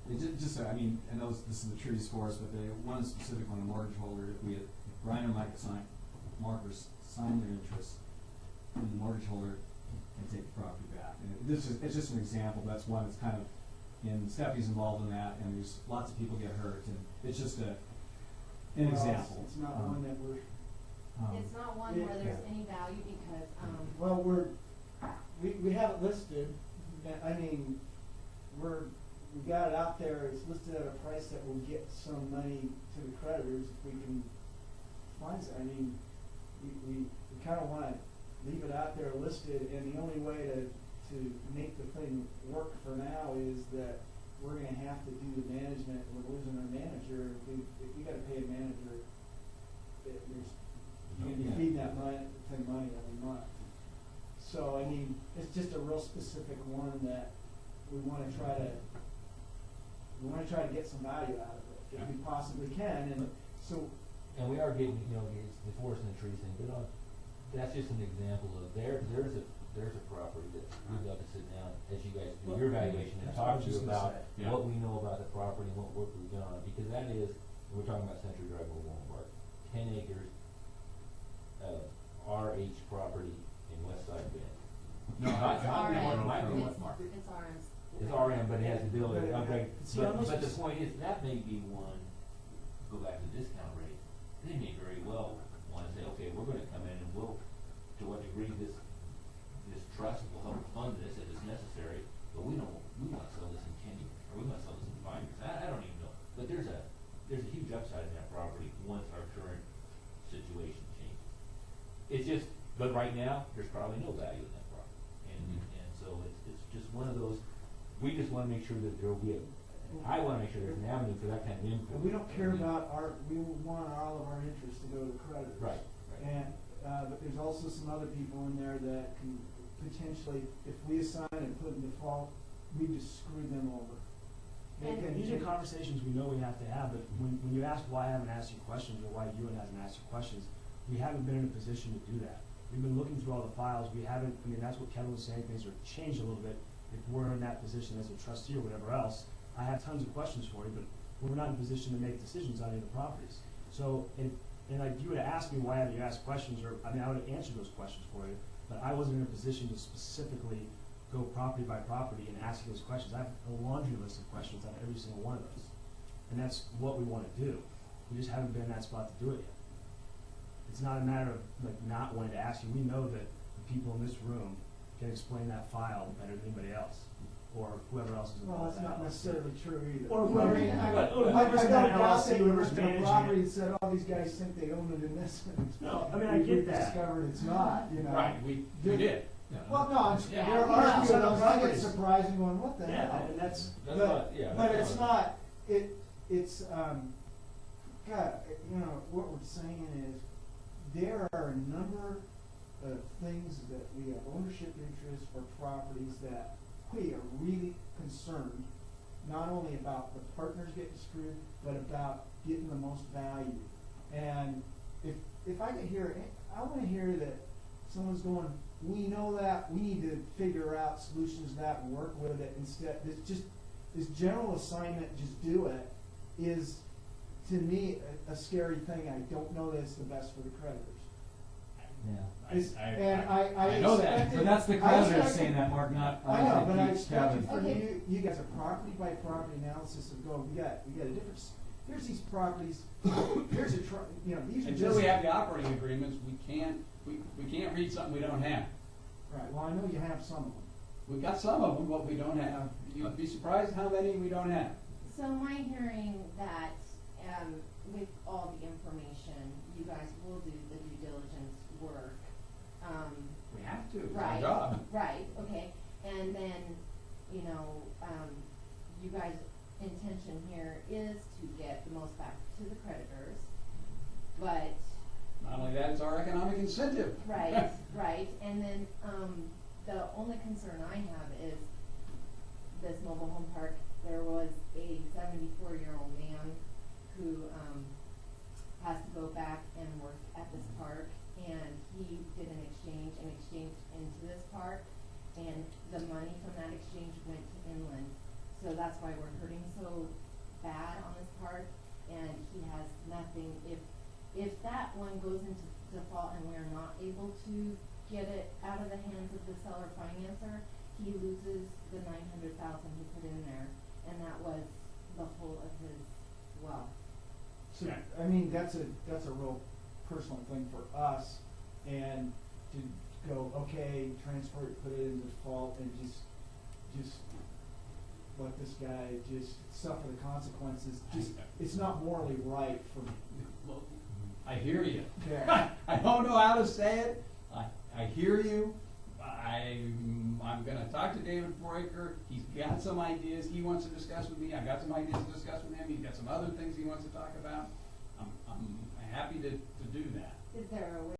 I mean, I know this is the trees forest, but one specific on the mortgage holder, if Brian or Mike Markers sign their interest, then the mortgage holder can take the property back. And it's just an example, but that's one that's kind of, and Steffi's involved in that, and there's lots of people get hurt, and it's just an example. It's not one that we're. It's not one where there's any value because. Well, we have it listed. I mean, we got it out there. It's listed at a price that will get some money to the creditors if we can find it. I mean, we kind of want to leave it out there listed, and the only way to make the thing work for now is that we're going to have to do the management. We're losing our manager. If we got to pay a manager, you're going to be feeding that money every month. So I mean, it's just a real specific one that we want to try to get some value out of it if we possibly can. And so. And we are getting, it's the forest and the trees thing, but that's just an example of there's a property that we'd love to sit down as you guys do your evaluation and talk to you about what we know about the property and what work we've done on it, because that is, we're talking about Century Drive Mobile Home Park, 10 acres of RH property in Westside Bend. No, it's RM. It's RM. It's RM, but it has the ability to upgrade. But the point is, that may be one, go back to the discount rate, they may very well want to say, okay, we're going to come in and we'll, to what degree this trust will help fund this if it's necessary, but we want to sell this in 10 years, or we want to sell this in 5 years. I don't even know. But there's a huge upside in that property once our current situation changes. It's just, but right now, there's probably no value in that property. And so it's just one of those, we just want to make sure that there will be I want to make sure there's an avenue for that kind of input. And we don't care about we want all of our interests to go to the creditors. Right. And, but there's also some other people in there that can potentially, if we assign and put in default, we just screw them over. These are conversations we know we have to have, but when you ask why I haven't asked you questions or why Ewan hasn't asked you questions, we haven't been in a position to do that. We've been looking through all the files. We haven't, that's what Kevin was saying, things are changed a little bit. If we're in that position as a trustee or whatever else, I have tons of questions for you, but we're not in a position to make decisions on any of the properties. So, if you would have asked me why haven't you asked questions, or I would have answered those questions for you, but I wasn't in a position to specifically go property by property and ask those questions. I have a laundry list of questions on every single one of those, and that's what we want to do. We just haven't been in that spot to do it yet. It's not a matter of not wanting to ask you. We know that the people in this room can explain that file better than anybody else, or whoever else is involved. Well, that's not necessarily true either. Or whoever, whoever's got an LLC, whoever's got a property and said, "Oh, these guys think they own it in this." No, I get that. Discovered it's not. Right, we did. Yeah. Well, no, there are a few of those. I get surprising one. What the hell? And that's but it's not. It's God. What we're saying is there are a number of things that we have ownership interests for properties that we are really concerned not only about the partners getting screwed, but about getting the most value. And if I can hear, I want to hear that someone's going, we know that, we need to figure out solutions to that and work with it instead. This general assignment, just do it, is to me a scary thing. I don't know that it's the best for the creditors. Yeah, I know that, but that's the creditors saying that, Mark, not I know, but I expected Kevin. from you guys a property by property analysis of going, we got a difference. Here's these properties. Here's a these are until we have the operating agreements, we can't read something we don't have. Right. Well, I know you have some of them. We've got some of them, but we don't have. You'd be surprised how many we don't have. So my hearing that with all the information, you guys will do the due diligence work. We have to. It's Right. our job. Right. Okay. And then, you guys' intention here is to get the most back to the creditors, but not only that, it's our economic incentive. right, right. And then the only concern I have is this mobile home park. There was a 74-year-old man who has to go back and work at this park, and he did an exchange and exchanged into this park, and the money from that exchange went to inland. So that's why we're hurting so bad on his part, and he has nothing, if that one goes into default and we're not able to get it out of the hands of the seller financer, he loses the $900,000 he put in there, and that was the whole of his wealth. So, I mean, that's a real personal thing for us, and to go, okay, transfer it, put it in default, and just let this guy just suffer the consequences, it's not morally right for me. Well, I hear you. Yeah. I don't know how to say it. I hear you. I'm gonna talk to David Broiker. He's got some ideas he wants to discuss with me. I've got some ideas to discuss with him. He's got some other things he wants to talk about. I'm happy to do that. Is there a way